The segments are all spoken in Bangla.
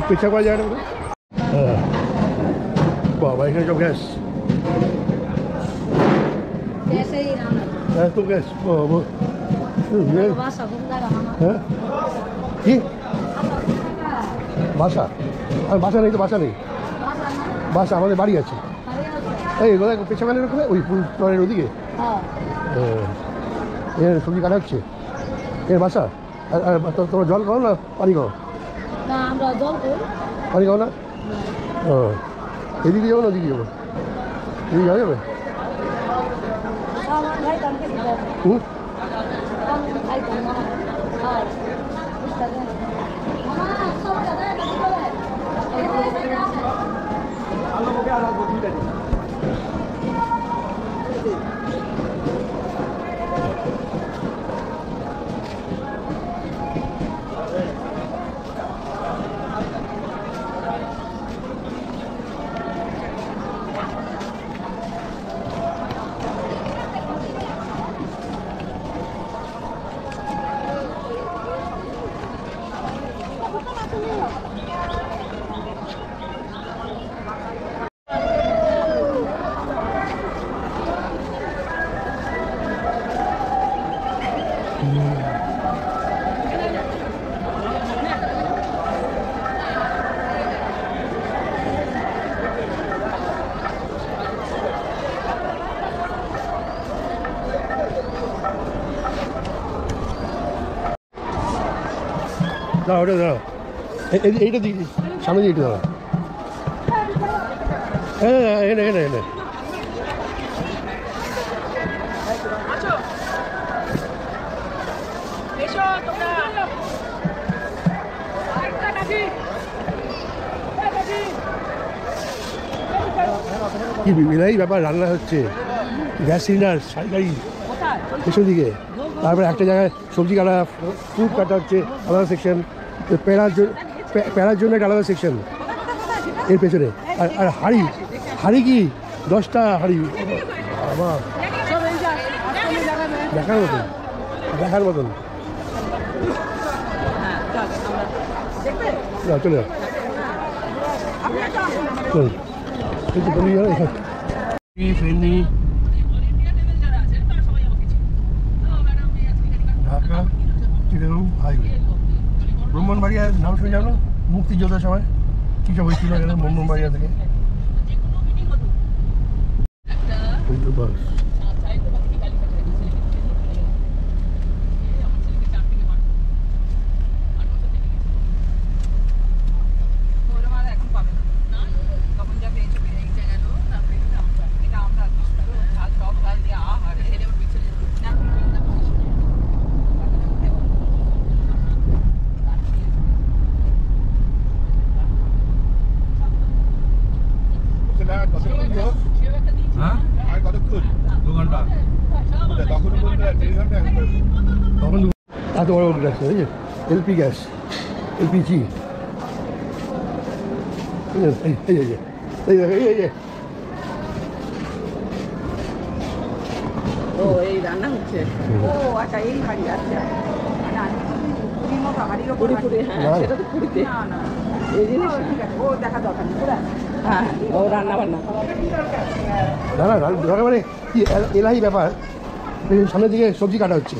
পিঠা করা যায় না হ্যাঁ বাবা এখানে সব গ্যাস গ্যাস তো গ্যাস হ্যাঁ কি বাসা আর বাসা নেই তো বাসা নেই বাসা আমাদের বাড়ি আছে এই পেছামানের ওখানে ওই পুলের ওদিকে এর সবজি কাটা হচ্ছে এর বাসা আর তোমরা জল খাও না পানি খাও পানি খাও না ও এদিকে যাবো না ওদিকে যাবো এদিকে যাওয়া যাবে হুম দাঁড়া ওটা দাঁড়া, এইটা দিই সামনে দিয়ে একটু দাঁড়া। হ্যাঁ এনে এনে এনে কি বিলাই ব্যাপার, রান্না হচ্ছে, গ্যাস সিলিন্ডার সারি পেছন দিকে, তারপরে একটা জায়গায় সবজি কাটা, ফ্রুট কাটা হচ্ছে আলাদা সেকশন, প্যারার জন্য একটা আলাদা সেকশন এর পেছনে। আর হাঁড়ি হাঁড়ি কি 10টা হাঁড়ি, বাবা দেখার মতন দেখার মতন। চলে যাও চল ঢাকা চিটাগাং হাইওয়ে। ব্রাহ্মণবাড়িয়া নাম শুনে জানো, মুক্তিযোদ্ধার সময় কী সব হয়েছিল এখানে ব্রাহ্মণবাড়িয়া থেকে। বাস তখন এত বড় গ্যাস এলপি গ্যাস, এলপিজি। ও এই রান্না হচ্ছে, ও আচ্ছা এই হাঁড়ি, আচ্ছা পুরি পুরি, হ্যাঁ সেটা তো পুরিতে, না না এই জিনিস ও দেখা দরকার নেই, হ্যাঁ ও রান্না বান্না না না দরকার মানে কি এলাহি ব্যাপার। সামনের দিকে সবজি কাটা হচ্ছে,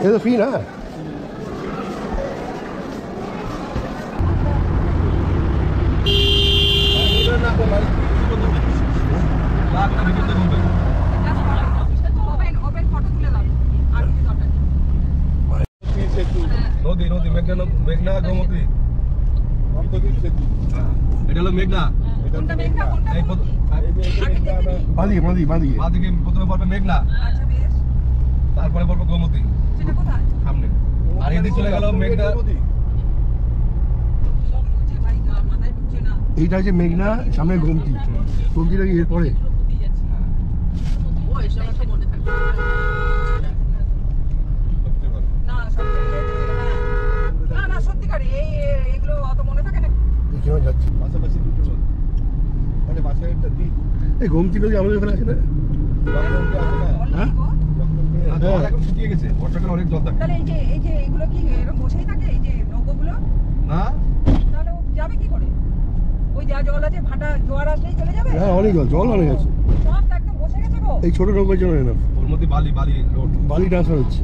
এটা তো ফ্রি না। নদী নদী মেঘনা, মেঘনা গোমতী, এটা হলো মেঘনা। বাঁধিয়ে বাঁধিয়ে বাঁধিয়ে বাদিকে প্রথমে পড়বে মেঘনা, তারপরে পড়বে গোমতী সামনে, আর এদিকে চলে গেল মেঘনা। এইটা হচ্ছে মেঘনা, সামনে গোমতী, গোমতীটা কি এরপরে? যাচ্ছি পাশাপাশি দুটো নদী, মানে পাশে একটা দ্বীপ। এই গোমতী নদী আমাদের এখানে আছে না? হ্যাঁ জল এখন শুকিয়ে গেছে, বর্ষাকালে অনেক জল থাকে। তাহলে এই যে এগুলো কি এরকম বসেই থাকে, এই যে নৌকোগুলো না তাহলে ও যাবে কি করে? ওই যা জল আছে ভাটা জোয়ার আসলেই চলে যাবে? হ্যাঁ অনেক জল অনেক আছে, সব তো একদম বসে গেছে গো। এই ছোট নৌকার জন্য না, ওর মধ্যে বালি বালি রোড। বালি ট্রান্সফার হচ্ছে।